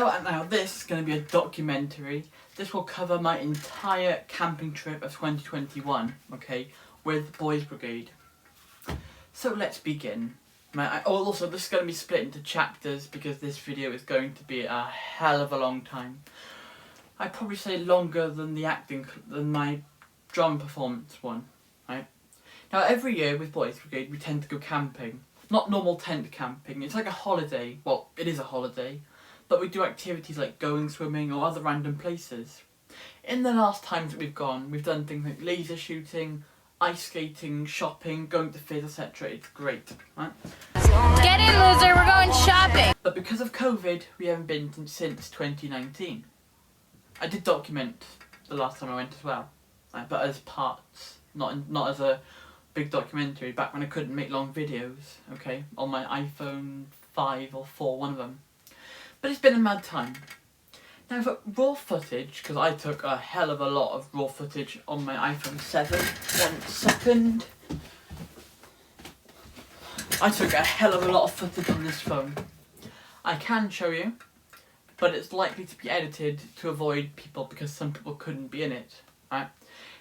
Now this is going to be a documentary. This will cover my entire camping trip of 2021, okay, with Boys Brigade. So let's begin. Also, this is going to be split into chapters because this video is going to be a hell of a long time. I'd probably say longer than than my drum performance one, right? Now every year with Boys Brigade we tend to go camping. Not normal tent camping, it's like a holiday. Well, it is a holiday. But we do activities like going swimming or other random places. In the last times that we've gone, we've done things like laser shooting, ice skating, shopping, going to fizz, etc. It's great, right? Get in, loser, we're going shopping! But because of COVID, we haven't been since 2019. I did document the last time I went as well, right? But as parts, not as a big documentary, back when I couldn't make long videos, okay? On my iPhone 5 or 4, one of them. But it's been a mad time. Now for raw footage, because I took a hell of a lot of raw footage on my iPhone 7. 1 second. I took a hell of a lot of footage on this phone. I can show you, but it's likely to be edited to avoid people because some people couldn't be in it, right?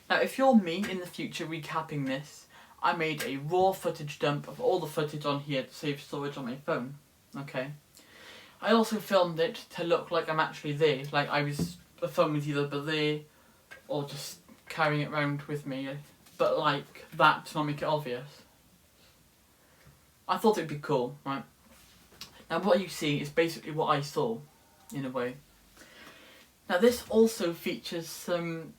Now if you're me in the future recapping this, I made a raw footage dump of all the footage on here to save storage on my phone, okay? I also filmed it to look like I'm actually there, like the phone was either there or just carrying it around with me, but like that to not make it obvious. I thought it'd be cool, right? Now what you see is basically what I saw, in a way. Now this also features some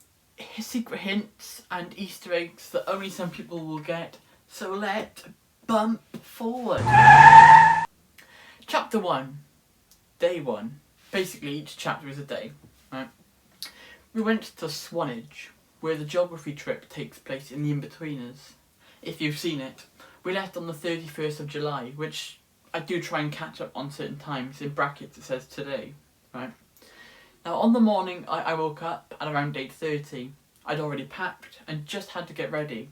secret hints and Easter eggs that only some people will get, so let's bump forward. Chapter 1. Day 1. Basically each chapter is a day, right? We went to Swanage, where the geography trip takes place in the in-betweeners. If you've seen it, we left on the 31st of July, which I do try and catch up on certain times. In brackets it says today, right? Now on the morning I woke up at around 8:30. I'd already packed and just had to get ready.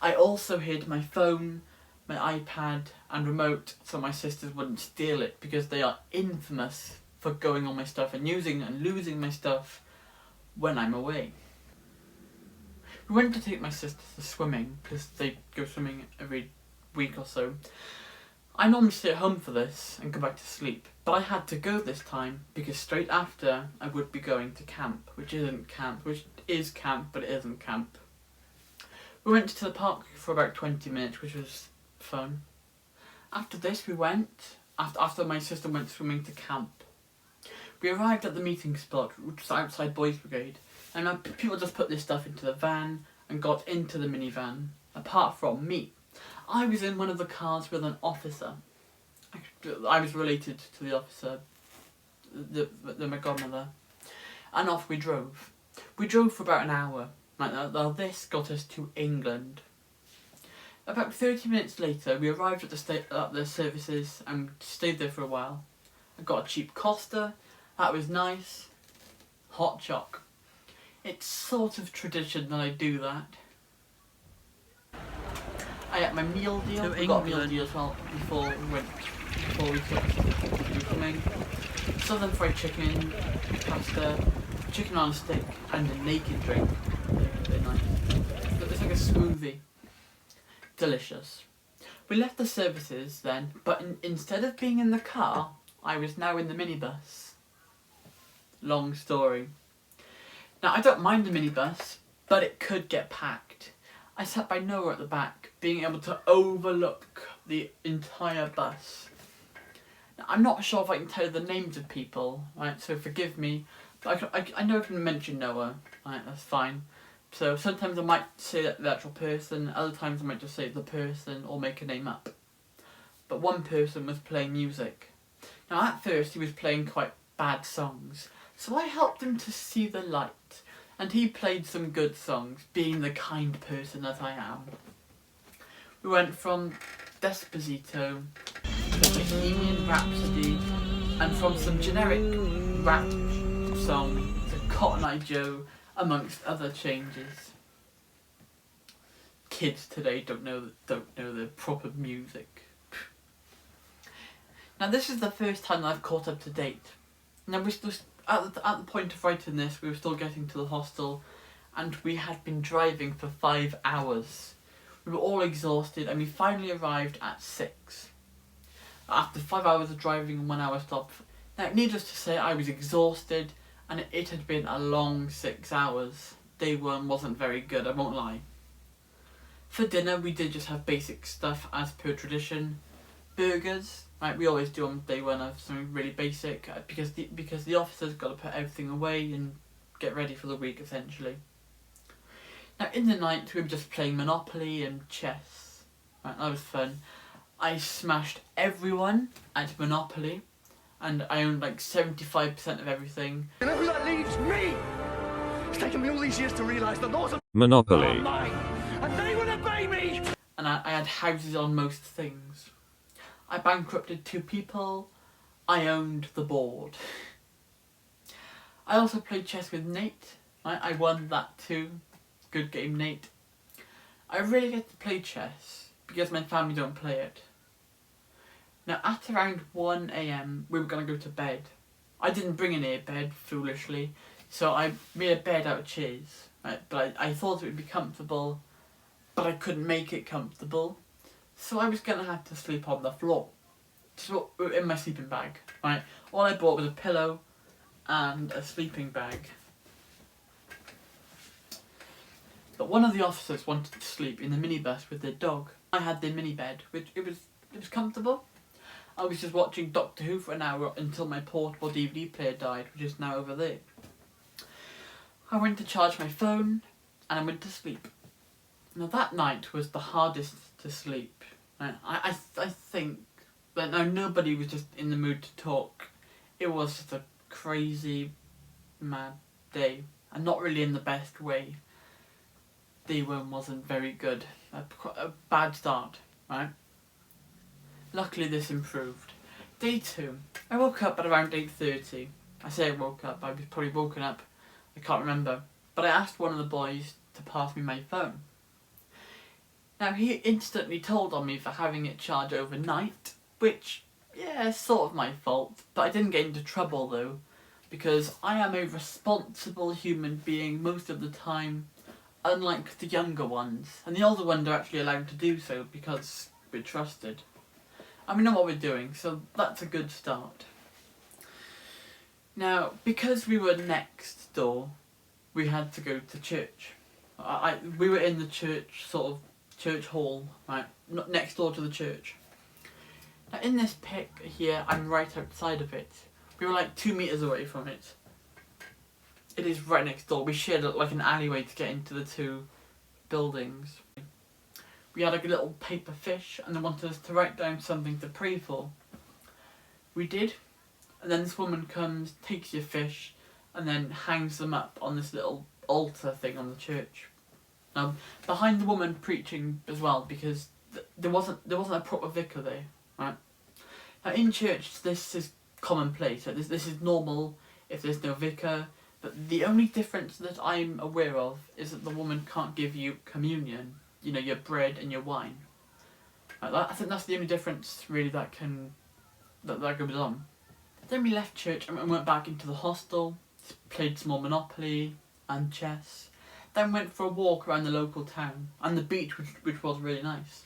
I also hid my phone, my iPad and remote so my sisters wouldn't steal it because they are infamous for going on my stuff and using and losing my stuff when I'm away. We went to take my sisters to swimming because they go swimming every week or so. I normally stay at home for this and go back to sleep, but I had to go this time because straight after I would be going to camp, which is camp but it isn't camp. We went to the park for about 20 minutes, which was fun. After this we went, after my sister went swimming, to camp. We arrived at the meeting spot, which was outside Boys Brigade, and people just put this stuff into the van and got into the minivan, apart from me. I was in one of the cars with an officer. I was related to the officer, my godmother, and off we drove. We drove for about an hour. Now this got us to England. About 30 minutes later, we arrived at the services and stayed there for a while. I got a cheap Costa, that was nice. Hot choc. It's sort of tradition that I do that. I had my meal deal. We got a meal deal as well before we took swimming. Southern fried chicken, pasta, chicken on a stick, and a naked drink. Very nice. It's like a smoothie. Delicious. We left the services then, but instead of being in the car, I was now in the minibus. Long story. Now I don't mind the minibus, but it could get packed. I sat by Noah at the back, being able to overlook the entire bus. Now, I'm not sure if I can tell you the names of people, right, so forgive me, but I know I can mention Noah, right, that's fine. So sometimes I might say the actual person, other times I might just say the person or make a name up. But one person was playing music. Now at first he was playing quite bad songs, so I helped him to see the light, and he played some good songs, being the kind person that I am. We went from Despacito to Bohemian Rhapsody, and from some generic rap song to Cotton Eye Joe, amongst other changes. Kids today don't know the proper music. Now this is the first time that I've caught up to date. Now we're still at the point of writing this. We were still getting to the hostel, and we had been driving for 5 hours. We were all exhausted, and we finally arrived at 6. After 5 hours of driving and 1 hour stop. Now, needless to say, I was exhausted, and it had been a long 6 hours. Day one wasn't very good, I won't lie. For dinner, we did just have basic stuff as per tradition. Burgers, right? We always do on day one of something really basic because the officers got to put everything away and get ready for the week essentially. Now in the night, we were just playing Monopoly and chess. Right, that was fun. I smashed everyone at Monopoly, and I owned like 75% of everything. And who that leaves me? It's taken me all these years to realise that those are Monopoly. mine, and they will obey me. And I had houses on most things. I bankrupted 2 people. I owned the board. I also played chess with Nate. I won that too. Good game, Nate. I really get to play chess because my family don't play it. Now at around 1 AM we were going to go to bed. I didn't bring any bed, foolishly, so I made a bed out of chairs. Right? But I thought it would be comfortable, but I couldn't make it comfortable. So I was going to have to sleep on the floor. So in my sleeping bag, right? All I bought was a pillow and a sleeping bag. But one of the officers wanted to sleep in the minibus with their dog. I had the mini bed, which it was comfortable. I was just watching Doctor Who for an hour until my portable DVD player died, which is now over there. I went to charge my phone and I went to sleep. Now that night was the hardest to sleep. I think that now nobody was just in the mood to talk. It was just a crazy, mad day, and not really in the best way. Day 1 wasn't very good. A bad start, right? Luckily this improved. Day 2, I woke up at around 8:30. I say I woke up, I was probably woken up, I can't remember. But I asked one of the boys to pass me my phone. Now he instantly told on me for having it charged overnight, which, yeah, is sort of my fault, but I didn't get into trouble though, because I am a responsible human being most of the time, unlike the younger ones, and the older ones are actually allowed to do so because we're trusted. And we know what we're doing, so that's a good start. Now, because we were next door, we had to go to church. We were in the church, sort of church hall, right, not next door to the church. Now in this pic here, I'm right outside of it. We were like 2 meters away from it. It is right next door. We shared like an alleyway to get into the 2 buildings. We had like a little paper fish and they wanted us to write down something to pray for. We did, and then this woman comes, takes your fish, and then hangs them up on this little altar thing on the church. Behind the woman preaching as well, because there wasn't a proper vicar there, right? Now in church this is commonplace. So this is normal if there's no vicar. But the only difference that I'm aware of is that the woman can't give you communion. You know, your bread and your wine. I think that's the only difference really that goes on. Then we left church and went back into the hostel, played some more Monopoly and chess. Then went for a walk around the local town and the beach, which was really nice.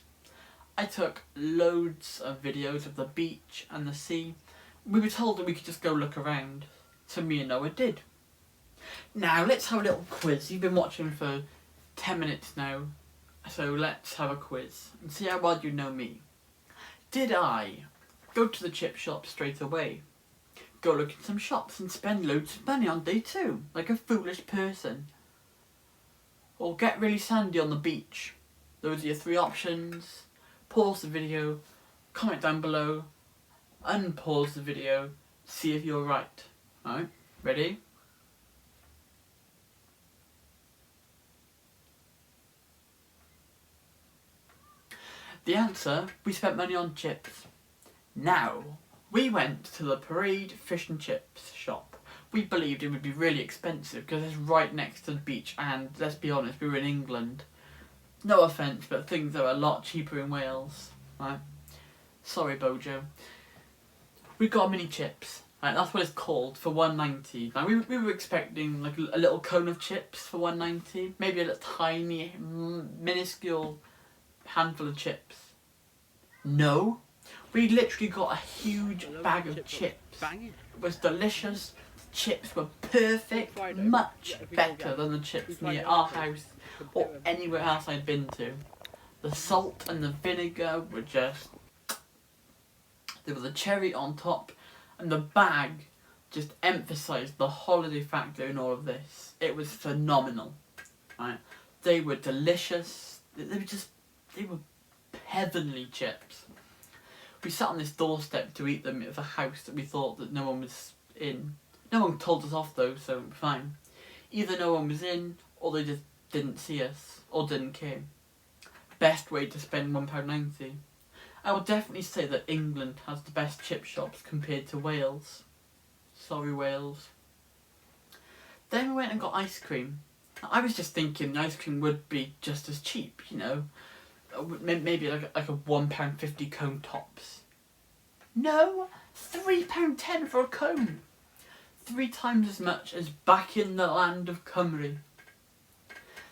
I took loads of videos of the beach and the sea. We were told that we could just go look around, so me and Noah did. Now let's have a little quiz. You've been watching for 10 minutes now, so let's have a quiz and see how well you know me. Did I go to the chip shop straight away? Go look in some shops and spend loads of money on day 2, like a foolish person? Or get really sandy on the beach? Those are your 3 options. Pause the video, comment down below, unpause the video, see if you're right. Alright, ready? The answer, we spent money on chips. Now, we went to the Brigade fish and chips shop. We believed it would be really expensive because it's right next to the beach, and let's be honest, we were in England. No offence, but things are a lot cheaper in Wales, right? Sorry, Bojo. We got mini chips, Right, that's what it's called, for $1.90. Now we were expecting like a little cone of chips for $1.90, maybe a little tiny, minuscule handful of chips. No, we literally got a huge bag of chips. It was delicious. The chips were perfect, much better than the chips near our house or anywhere else I'd been to. The salt and the vinegar were just... There was a cherry on top, and the bag just emphasised the holiday factor in all of this. It was phenomenal. Right? They were delicious. They were heavenly chips. We sat on this doorstep to eat them. It was a house that we thought that no one was in. No one told us off though, so fine. Either no one was in, or they just didn't see us, or didn't care. Best way to spend £1.90. I would definitely say that England has the best chip shops compared to Wales. Sorry, Wales. Then we went and got ice cream. I was just thinking the ice cream would be just as cheap, you know. Maybe like a £1.50 cone tops. No! £3.10 for a cone! 3 times as much as back in the land of Cymru.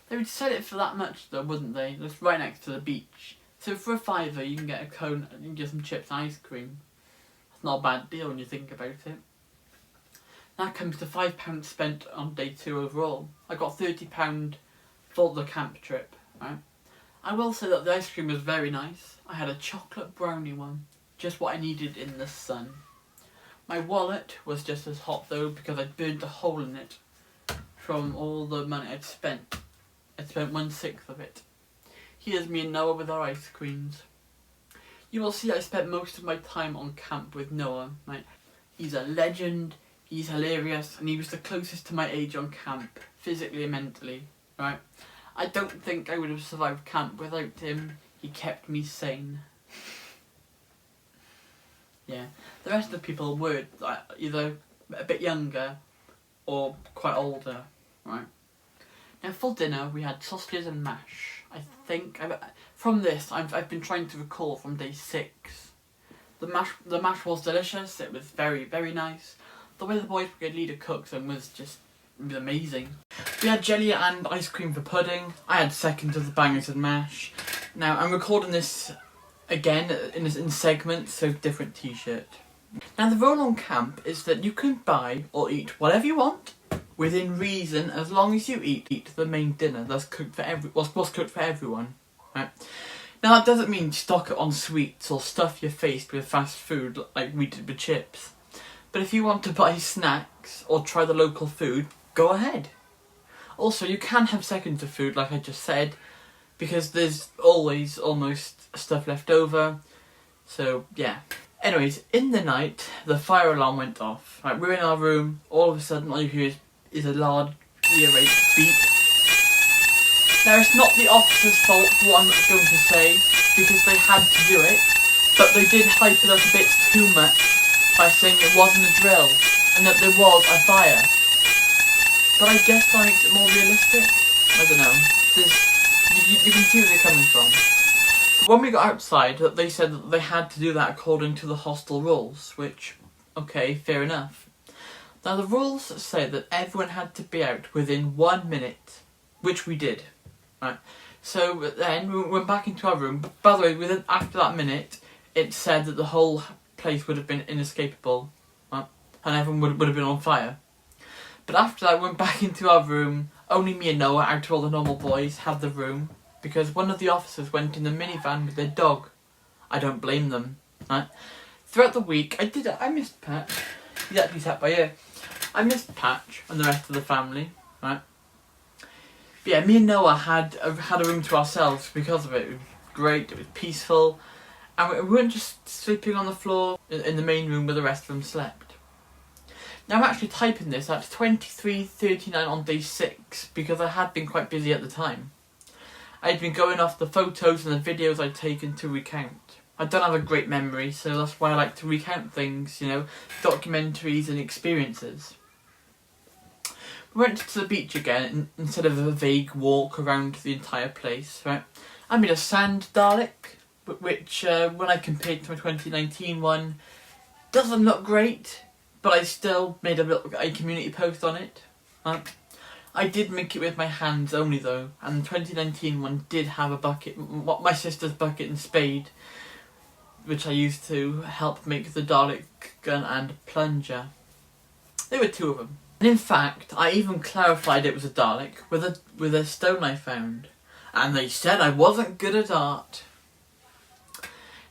They would sell it for that much though, wouldn't they? It's right next to the beach. So for a £5 you can get a cone and you can get some chips and ice cream. That's not a bad deal when you think about it. That comes to £5 spent on day 2 overall. I got £30 for the camp trip, right? I will say that the ice cream was very nice. I had a chocolate brownie one, just what I needed in the sun. My wallet was just as hot though because I'd burnt a hole in it from all the money I'd spent. I'd spent 1/6 of it. Here's me and Noah with our ice creams. You will see I spent most of my time on camp with Noah. Right? He's a legend, he's hilarious, and he was the closest to my age on camp, physically and mentally. Right? I don't think I would have survived camp without him. He kept me sane. Yeah. The rest of the people were either a bit younger or quite older. Right? Now for dinner we had sausages and mash. I think from this I've been trying to recall from day 6. The mash was delicious. It was very, very nice. The way the Boys Brigade leader cooks them was amazing. We had jelly and ice cream for pudding. I had seconds of the bangers and mash. Now I'm recording this again in segments, so different t-shirt. Now the rule on camp is that you can buy or eat whatever you want within reason, as long as you eat the main dinner that's cooked for what's cooked for everyone. Right? Now that doesn't mean stock it on sweets or stuff your face with fast food like we did with chips. But if you want to buy snacks or try the local food, go ahead. Also, you can have seconds of food, like I just said, because there's always almost stuff left over. So yeah. Anyways, in the night, the fire alarm went off. Right, we're in our room. All of a sudden, all you hear is a loud, clear-rate beep. Now, it's not the officer's fault, what I'm going to say, because they had to do it, but they did hype it up a bit too much by saying it wasn't a drill and that there was a fire. But I guess that makes it more realistic. I don't know. You can see where they're coming from. When we got outside, they said that they had to do that according to the hostel rules, which, okay, fair enough. Now the rules say that everyone had to be out within 1 minute, which we did. Right. So then we went back into our room. By the way, after that minute, it said that the whole place would have been inescapable, right? And everyone would have been on fire. But after that, we went back into our room. Only me and Noah, out of all the normal boys, had the room because one of the officers went in the minivan with their dog. I don't blame them. Right? Throughout the week, I missed Patch. He's actually sat by here. I missed Patch and the rest of the family. Right? But yeah, me and Noah had a room to ourselves because of it. It was great. It was peaceful. And we weren't just sleeping on the floor in the main room where the rest of them slept. Now I'm actually typing this at 23:39 on day 6 because I had been quite busy at the time. I'd been going off the photos and the videos I'd taken to recount. I don't have a great memory, so that's why I like to recount things, you know, documentaries and experiences. We went to the beach again instead of a vague walk around the entire place, right? I made a sand Dalek, which when I compared to my 2019 one, doesn't look great, but I still made a community post on it. I did make it with my hands only though, and the 2019 one did have a bucket, my sister's bucket and spade, which I used to help make the Dalek gun and plunger. There were two of them. And in fact, I even clarified it was a Dalek with a stone I found. And they said I wasn't good at art.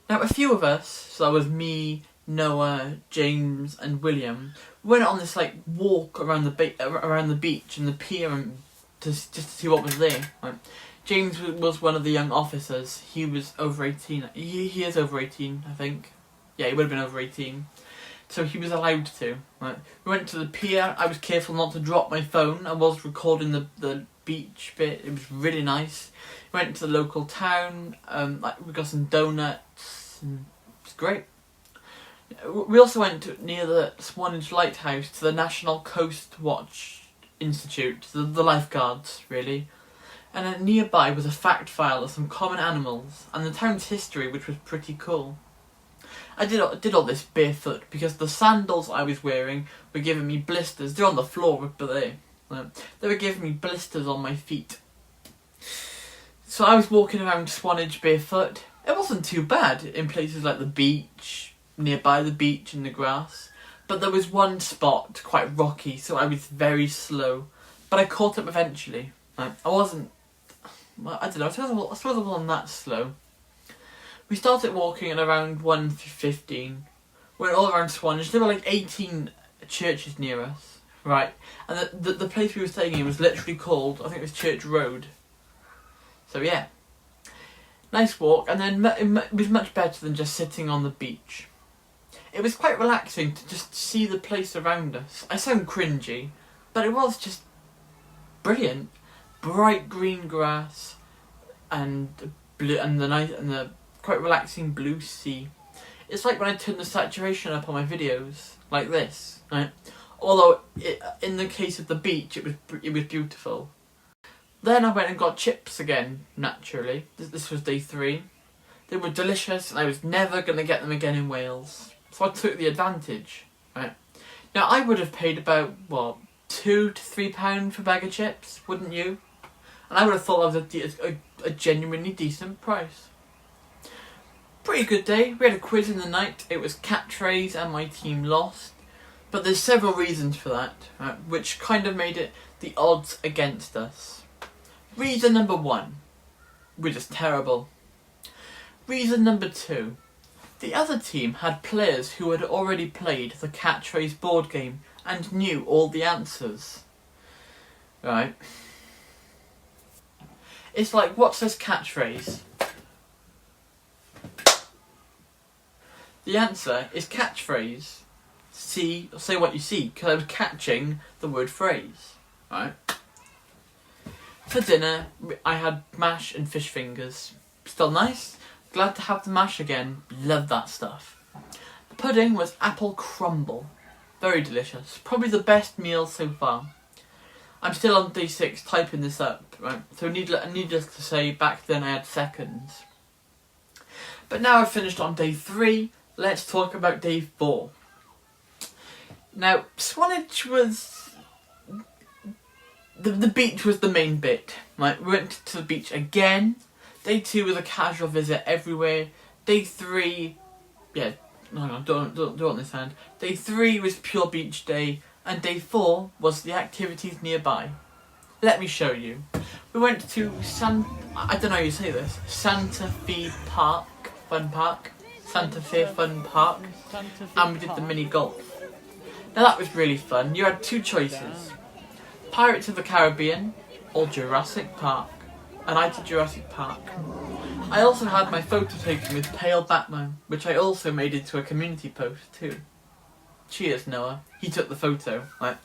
Now a few of us, so that was me, Noah, James and William, went on this like walk around the beach and the pier and just to see what was there. Right? James was one of the young officers. He was over 18. He is over 18, I think. Yeah, he would have been over 18. So he was allowed to. Right? We went to the pier. I was careful not to drop my phone. I was recording the beach bit. It was really nice. We went to the local town. We got some donuts. And it was great. We also went near the Swanage Lighthouse to the National Coast Watch Institute, the lifeguards, really. And then nearby was a fact file of some common animals and the town's history, which was pretty cool. I did all this barefoot because the sandals I was wearing were giving me blisters. They're on the floor, but they were giving me blisters on my feet. So I was walking around Swanage barefoot. It wasn't too bad in places like the beach, nearby the beach in the grass. But there was one spot, quite rocky, so I was very slow. But I caught up eventually. I wasn't... I don't know, I suppose I wasn't that slow. We started walking at around 1:15. Went all around Swanage. There were like 18 churches near us, right? And the place we were staying in was literally called, I think it was Church Road. So yeah. Nice walk, and then it was much better than just sitting on the beach. It was quite relaxing to just see the place around us. I sound cringy, but it was just brilliant. Bright green grass and blue, and the quite relaxing blue sea. It's like when I turn the saturation up on my videos, like this, right? Although in the case of the beach, it was beautiful. Then I went and got chips again. Naturally, this was day 3. They were delicious, and I was never gonna get them again in Wales, so I took the advantage. Right now, I would have paid about what, £2 to £3 for a bag of chips, wouldn't you? And I would have thought that was a genuinely decent price. Pretty good day. We had a quiz in the night. It was catchphrase and my team lost. But there's several reasons for that, right, which kind of made it the odds against us. Reason number 1, we're just terrible. Reason number 2, the other team had players who had already played the catchphrase board game and knew all the answers. Right. It's like, what's this catchphrase? The answer is catchphrase. Say what you see, because I was catching the word phrase. Right? For dinner, I had mash and fish fingers. Still nice. Glad to have the mash again. Love that stuff. The pudding was apple crumble. Very delicious. Probably the best meal so far. I'm still on day 6 typing this up, right? So needless to say, back then I had seconds. But now I've finished on day 3, let's talk about day 4. Now, Swanage was... The beach was the main bit, right? We went to the beach again. Day 2 was a casual visit everywhere. Day 3... Yeah, no, don't on this hand. Day 3 was pure beach day. And day 4 was the activities nearby. Let me show you. We went to I don't know how you say this. Santa Fe Fun Park. And we did the mini golf. Now that was really fun. You had 2 choices. Pirates of the Caribbean or Jurassic Park. And I did Jurassic Park. I also had my photo taken with Pale Batman, which I also made into a community post too. Cheers, Noah. He took the photo, right?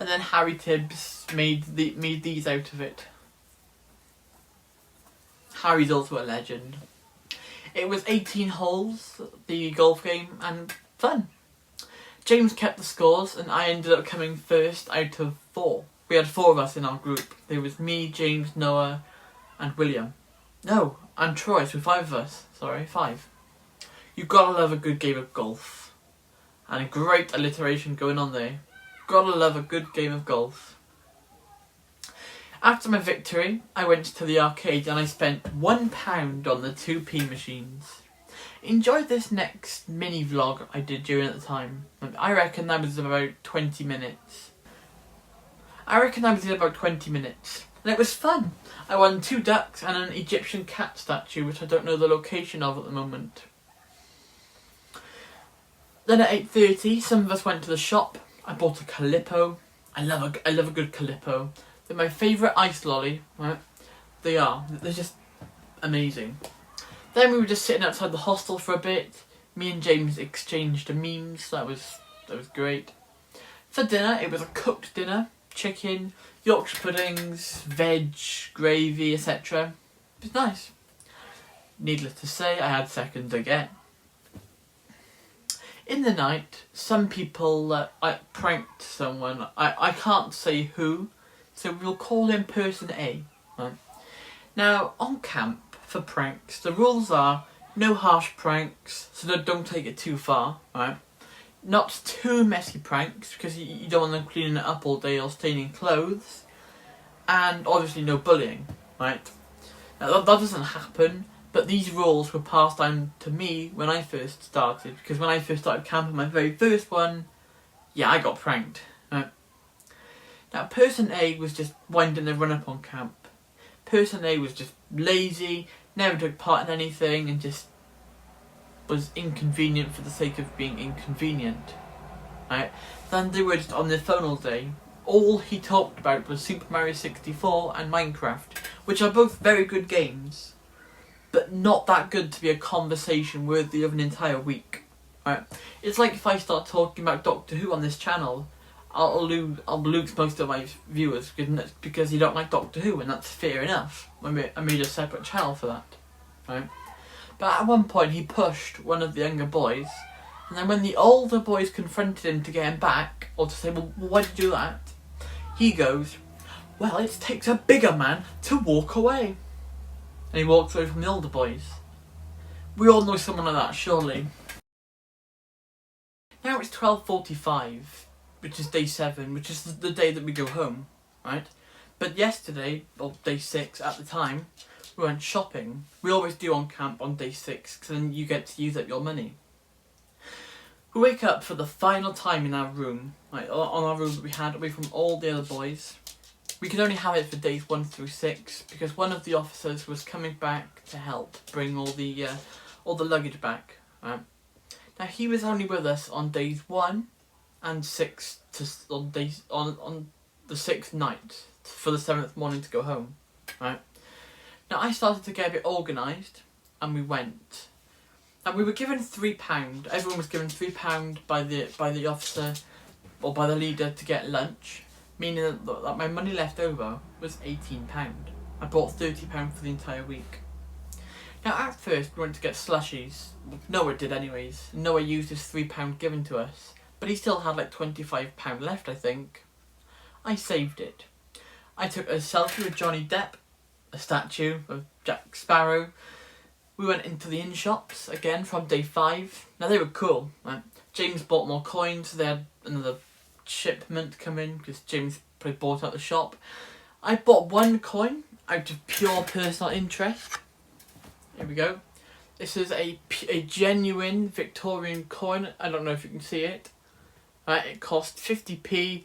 And then Harry Tibbs made these out of it. Harry's also a legend. It was 18 holes, the golf game, and fun. James kept the scores, and I ended up coming first out of 4. We had 4 of us in our group. There was me, James, Noah, and William. No, and Troy, so 5 of us. Sorry, 5. You've got to love a good game of golf. and a great alliteration going on there. Gotta love a good game of golf. After my victory, I went to the arcade and I spent £1 on the 2p machines. Enjoy this next mini vlog I did during at the time. I reckon that was about 20 minutes. And it was fun. I won 2 ducks and an Egyptian cat statue, which I don't know the location of at the moment. Then at 8:30, some of us went to the shop. I bought a Calippo. I love a good Calippo. They're my favourite ice lolly, right? They are. They're just amazing. Then we were just sitting outside the hostel for a bit. Me and James exchanged memes. That was great. For dinner, it was a cooked dinner. Chicken, Yorkshire puddings, veg, gravy, etc. It was nice. Needless to say, I had seconds again. In the night, some people pranked someone. I can't say who, so we'll call him Person A. Right? Now, on camp, for pranks, the rules are no harsh pranks, so don't take it too far, right? Not too messy pranks, because you don't want them cleaning it up all day or staining clothes. And obviously no bullying, right? Now that doesn't happen, but these rules were passed down to me when I first started, because when I first started camping, my very first one, yeah, I got pranked. Right? Now, Person A was just winding their run up on camp. Person A was just lazy, never took part in anything, and just was inconvenient for the sake of being inconvenient. Right? Then they were just on their phone all day. All he talked about was Super Mario 64 and Minecraft, which are both very good games, but not that good to be a conversation worthy of an entire week. Right? It's like if I start talking about Doctor Who on this channel, I'll lose most of my viewers because you don't like Doctor Who, and that's fair enough. I made a separate channel for that. Right? But at one point he pushed one of the younger boys, and then when the older boys confronted him to get him back, or to say, well, why did you do that? He goes, well, it takes a bigger man to walk away. And he walks away from the older boys. We all know someone like that, surely. Now it's 12:45, which is day 7, which is the day that we go home, right? But yesterday, or day 6 at the time, we went shopping. We always do on camp on day 6, because then you get to use up your money. We wake up for the final time in our room, like on our room that we had away from all the other boys. We could only have it for days 1 through 6, because one of the officers was coming back to help bring all the luggage back. Right? Now he was only with us on days 1 and 6 on the 6th night for the 7th morning to go home. Right? Now I started to get a bit organised, and we went. And we were given £3. Everyone was given £3 by the officer or by the leader to get lunch, meaning that my money left over was £18. I bought £30 for the entire week. Now at first we went to get slushies. Noah did anyways. Noah used his £3 given to us, but he still had like £25 left, I think. I saved it. I took a selfie with Johnny Depp, a statue of Jack Sparrow. We went into the in-shops again from day 5. Now they were cool, right? James bought more coins, so they had another shipment come in, because James probably bought out the shop. I bought 1 coin out of pure personal interest. Here we go. This is a genuine Victorian coin. I don't know if you can see it. It cost 50p.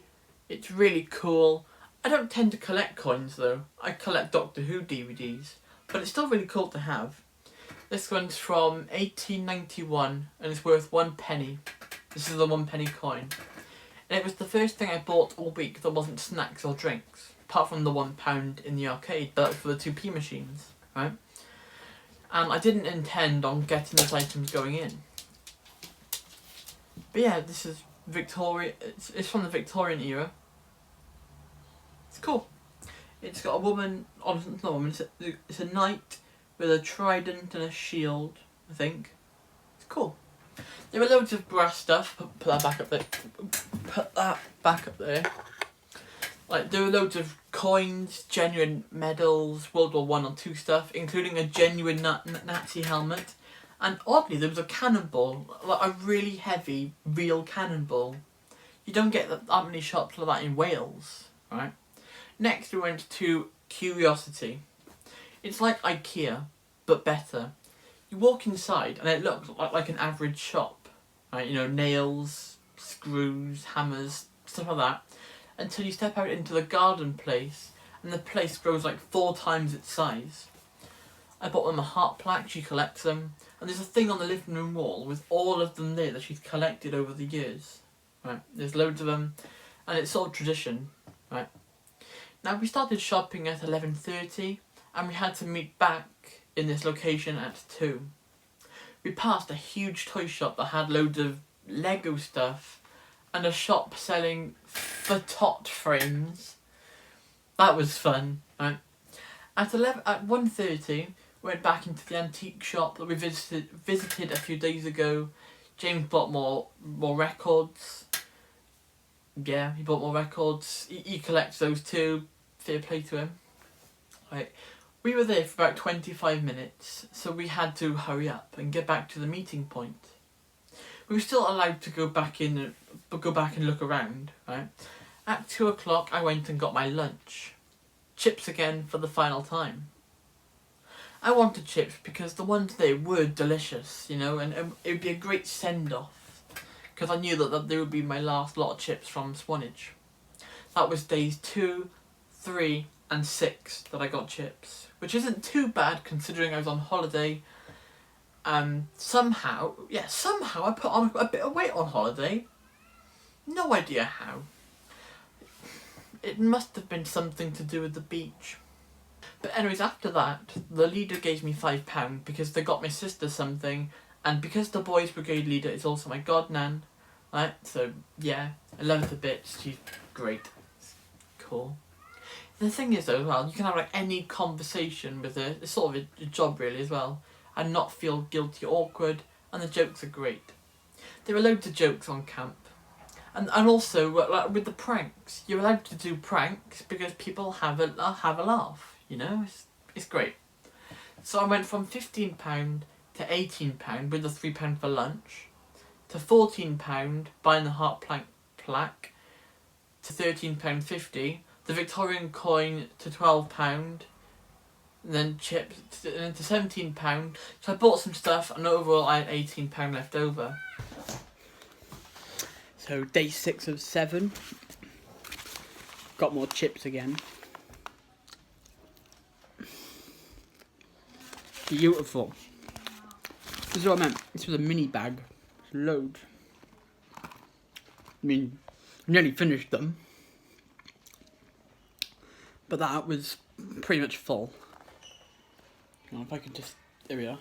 It's really cool. I don't tend to collect coins though. I collect Doctor Who DVDs, but it's still really cool to have. This one's from 1891 and it's worth 1 penny. This is the 1 penny coin. And it was the first thing I bought all week that wasn't snacks or drinks, apart from the £1 in the arcade, but for the 2p machines, right? And I didn't intend on getting those items going in. But yeah, this is Victoria. It's from the Victorian era. It's cool. It's got a woman, not a woman, it's a knight with a trident and a shield, I think. It's cool. There were loads of brass stuff. Put that back up there. Put that back up there. Like, there were loads of coins, genuine medals, World War I and II stuff, including a genuine Nazi helmet And oddly, there was a cannonball, like a really heavy, real cannonball. You don't get that many shops like that in Wales, right? Next we went to Curiosity. It's like IKEA, but better. You walk inside and it looks like an average shop, right? You know, nails, screws, hammers, stuff like that. Until you step out into the garden place and the place grows like 4 times its size. I bought them a heart plaque, she collects them. And there's a thing on the living room wall with all of them there that she's collected over the years. Right, there's loads of them, and it's sort of tradition. Right. Now we started shopping at 11:30, and we had to meet back in this location at 2. We passed a huge toy shop that had loads of Lego stuff, and a shop selling photot frames. That was fun. Right. At 1:30. Went back into the antique shop that we visited a few days ago. James bought more records. Yeah, he bought more records. He collects those too. Fair play to him. Right. We were there for about 25 minutes, so we had to hurry up and get back to the meeting point. We were still allowed to go back and look around. Right. At 2 o'clock, I went and got my lunch. Chips again for the final time. I wanted chips because the ones there were delicious, you know, and it would be a great send-off. Because I knew that they would be my last lot of chips from Swanage. That was days 2, 3 and 6 that I got chips. Which isn't too bad considering I was on holiday. Somehow I put on a bit of weight on holiday. No idea how. It must have been something to do with the beach. But anyways, after that, the leader gave me £5 because they got my sister something, and because the boys' brigade leader is also my godnan, right? So yeah, I love her to bits. She's great. It's cool. The thing is though, well, you can have like any conversation with her. It's sort of a job really as well, and not feel guilty or awkward. And the jokes are great. There are loads of jokes on camp. And also, like with the pranks, you're allowed to do pranks because people have a laugh. You know, it's great. So I went from £15 to £18 with the £3 for lunch, to £14 buying the heart plaque, to £13.50, the Victorian coin to £12, and then chips, and to £17. So I bought some stuff, and overall I had £18 left over. So day 6 of 7, got more chips again. Beautiful. This is what I meant. This was a mini bag. It's loads. I mean, I nearly finished them. But that was pretty much full. If I could just... There we are.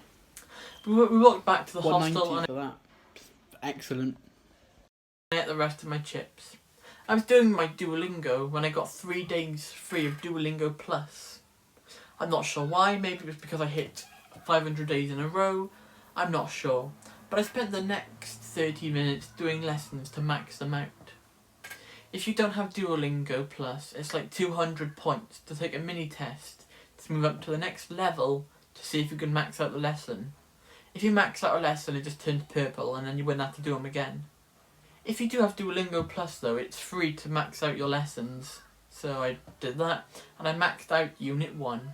We walked back to the hostel and... For that. Excellent. I ate the rest of my chips. I was doing my Duolingo when I got 3 days free of Duolingo Plus. I'm not sure why. Maybe it was because I hit 500 days in a row. I'm not sure. But I spent the next 30 minutes doing lessons to max them out. If you don't have Duolingo Plus, it's like 200 points to take a mini test to move up to the next level to see if you can max out the lesson. If you max out a lesson, it just turns purple and then you wouldn't have to do them again. If you do have Duolingo Plus though, it's free to max out your lessons. So I did that and I maxed out Unit 1.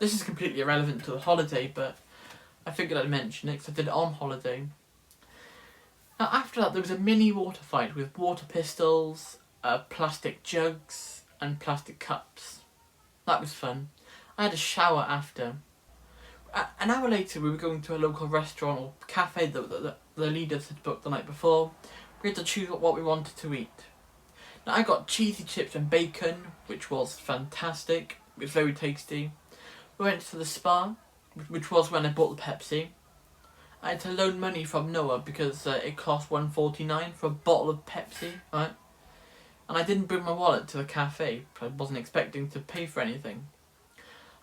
This is completely irrelevant to the holiday, but I figured I'd mention it because I did it on holiday. Now after that there was a mini water fight with water pistols, plastic jugs and plastic cups. That was fun. I had a shower after. An hour later we were going to a local restaurant or cafe that the leaders had booked the night before. We had to choose what we wanted to eat. Now I got cheesy chips and bacon, which was fantastic. It was very tasty. We went to the spa, which was when I bought the Pepsi. I had to loan money from Noah because it cost $1.49 for a bottle of Pepsi, right? And I didn't bring my wallet to the cafe. I wasn't expecting to pay for anything.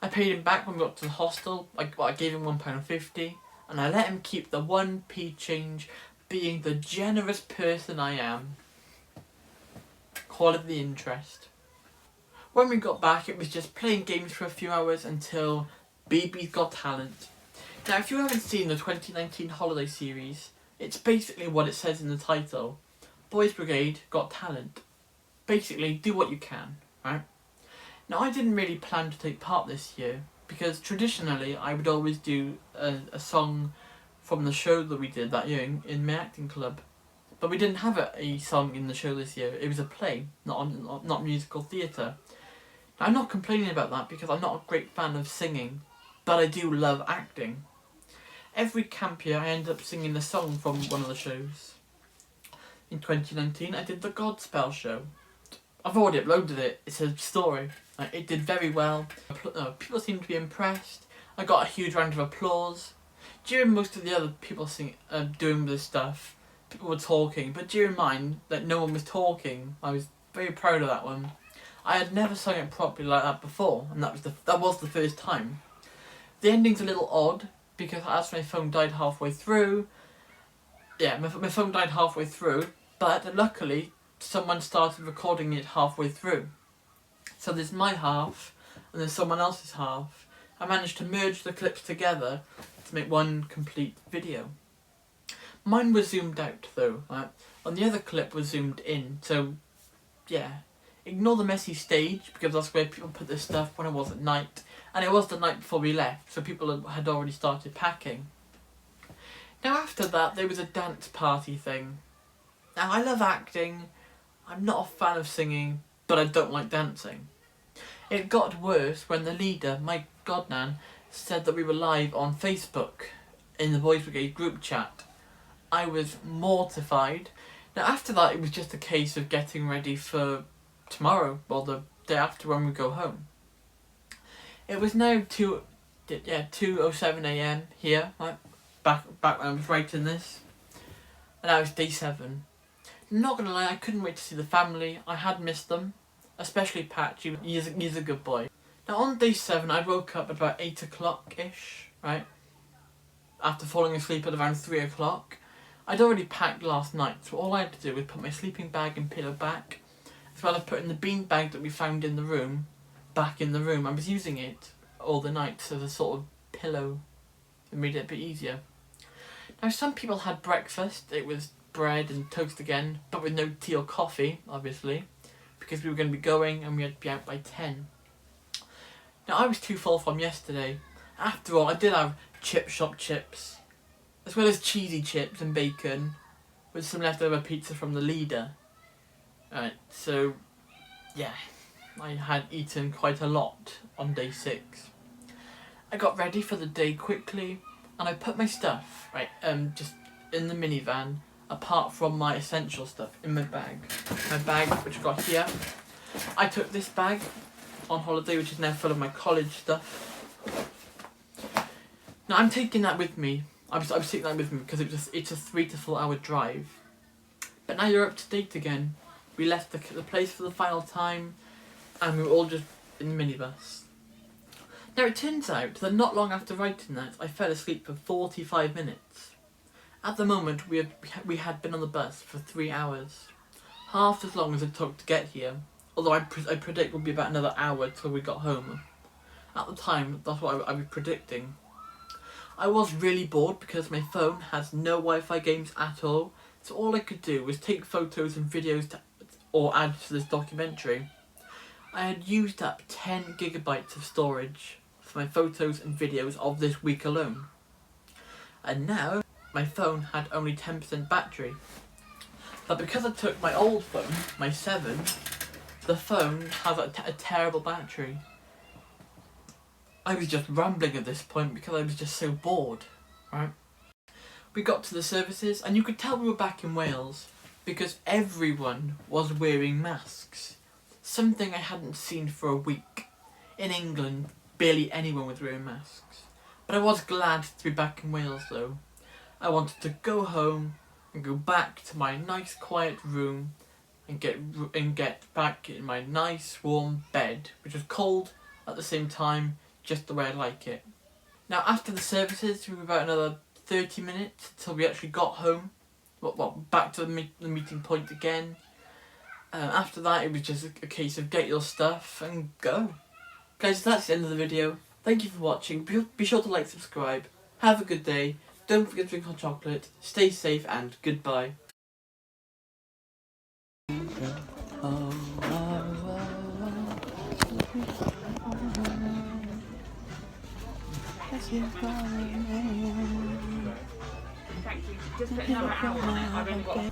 I paid him back when we got to the hostel. I gave him £1.50 and I let him keep the 1p change, being the generous person I am. Call it the interest. When we got back, it was just playing games for a few hours until BB's Got Talent. Now, if you haven't seen the 2019 holiday series, it's basically what it says in the title. Boys Brigade Got Talent. Basically, do what you can, right? Now, I didn't really plan to take part this year, because traditionally I would always do a song from the show that we did that year in my acting club. But we didn't have a song in the show this year. It was a play, not musical theatre. Now, I'm not complaining about that because I'm not a great fan of singing, but I do love acting. Every camp year I end up singing a song from one of the shows. In 2019 I did the Godspell show. I've already uploaded it. It's a story. It did very well. People seemed to be impressed. I got a huge round of applause. During most of the other people doing this stuff, people were talking, but during mine, that no one was talking. I was very proud of that one. I had never sung it properly like that before, and that was the first time. The ending's a little odd because as my phone died halfway through. Yeah, my phone died halfway through, but luckily someone started recording it halfway through. So there's my half and there's someone else's half. I managed to merge the clips together to make one complete video. Mine was zoomed out though, right? And the other clip was zoomed in, so yeah. Ignore the messy stage because that's where people put their stuff when it was at night. And it was the night before we left, so people had already started packing. Now after that, there was a dance party thing. Now I love acting, I'm not a fan of singing, but I don't like dancing. It got worse when the leader, my godnan, said that we were live on Facebook in the Boys Brigade group chat. I was mortified. Now after that, it was just a case of getting ready for tomorrow, or the day after when we go home. It was now 2:07 AM here, right? Back when I was writing this, and now it's day 7. Not gonna lie, I couldn't wait to see the family. I had missed them, especially Pat. He's a good boy. Now on day 7, I woke up at about 8 o'clock ish, right? After falling asleep at around 3 o'clock. I'd already packed last night, so all I had to do was put my sleeping bag and pillow back, as well as putting the bean bag that we found in the room back in the room. I was using it all the night as a sort of pillow. It made it a bit easier. Now some people had breakfast. It was bread and toast again, but with no tea or coffee, obviously, because we were going to be going and we had to be out by 10. Now I was too full from yesterday. After all, I did have chip shop chips, as well as cheesy chips and bacon, with some leftover pizza from the leader. Right, so yeah, I had eaten quite a lot on day 6. I got ready for the day quickly, and I put my stuff, right, just in the minivan, apart from my essential stuff, in my bag. My bag, which I got here. I took this bag on holiday, which is now full of my college stuff. Now I'm taking that with me. I was taking that with me because it's a 3 to 4 hour drive. But now you're up to date again. We left the place for the final time, and we were all just in the minibus. Now it turns out that not long after writing that, I fell asleep for 45 minutes. At the moment, we had been on the bus for 3 hours, half as long as it took to get here. Although I predict it would be about another hour till we got home. At the time, that's what I was predicting. I was really bored because my phone has no Wi-Fi games at all, so all I could do was take photos and videos or add to this documentary. I had used up 10 gigabytes of storage for my photos and videos of this week alone. And now, my phone had only 10% battery. But because I took my old phone, my 7, the phone has a terrible battery. I was just rambling at this point because I was just so bored, right? We got to the services and you could tell we were back in Wales because everyone was wearing masks. Something I hadn't seen for a week. In England, barely anyone was wearing masks. But I was glad to be back in Wales though. I wanted to go home and go back to my nice quiet room and get back in my nice warm bed, which was cold at the same time, just the way I like it. Now after the services, we were about another 30 minutes till we actually got home. Back to the meeting point again. After that, it was just a case of get your stuff and go. Guys, that's the end of the video. Thank you for watching. Be sure to like, subscribe, Have a good day. Don't forget to drink hot chocolate. Stay safe and goodbye. Thank you. Just put another hour on it. I've only got.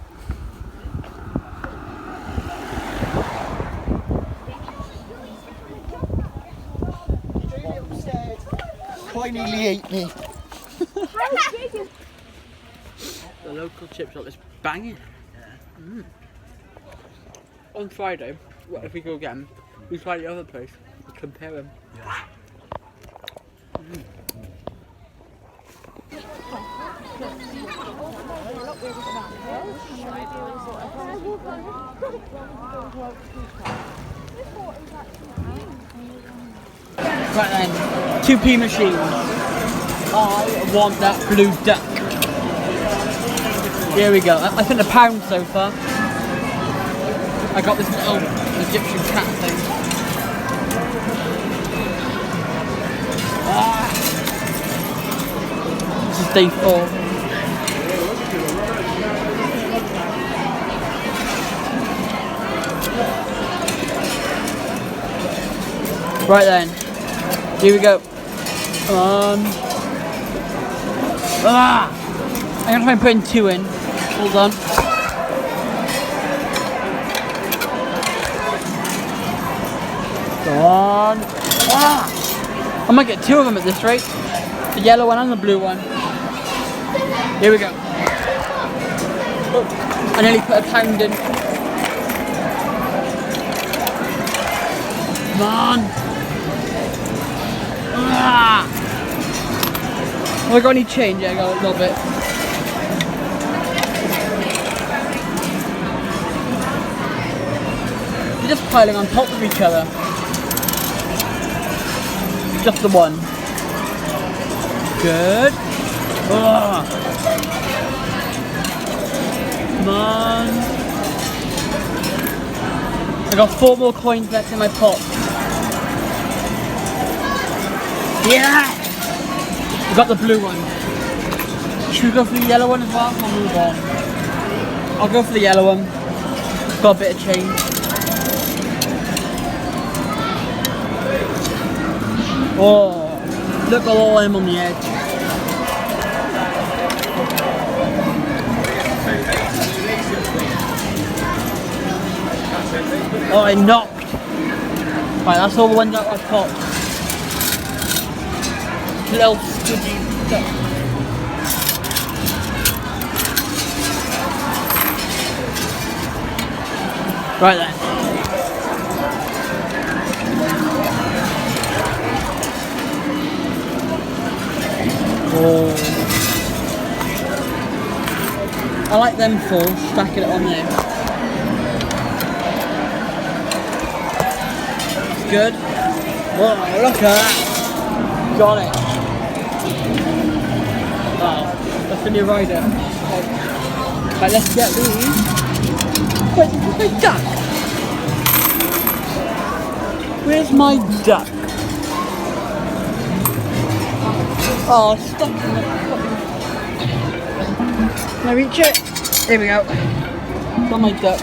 Quite nearly ate me. The local chip shop is banging. On Friday, what if we go again? We try the other place. We compare them. Right then, 2p machines. I want that blue duck. Here we go. I spent £1 so far. I got this little Egyptian cat thing. This is day 4. Right then, here we go. Come on. I'm gonna try and put in 2 in. Hold on. Go on. I might get 2 of them at this rate. The yellow one and the blue one. Here we go. Oh, I nearly put £1 in. Come on. Have I got any change? Yeah, I got a little bit. They're just piling on top of each other. Just the one. Good. Come on. I got 4 more coins left in my pot. Yeah! We got the blue one. Should we go for the yellow one as well? I'll move on. I'll go for the yellow one. Got a bit of change. Oh, look at all them on the edge. Oh, I knocked. Right, that's all the ones that I popped. Little squidgy duck. Right then. Oh. I like them 4, stacking it on there. Good. Whoa, look at that. Got it. Wow, that's the new rider. Right, let's get these. Where's my duck? Where's my duck? Oh, stuck in the fucking... Can I reach it? There we go. Got my duck.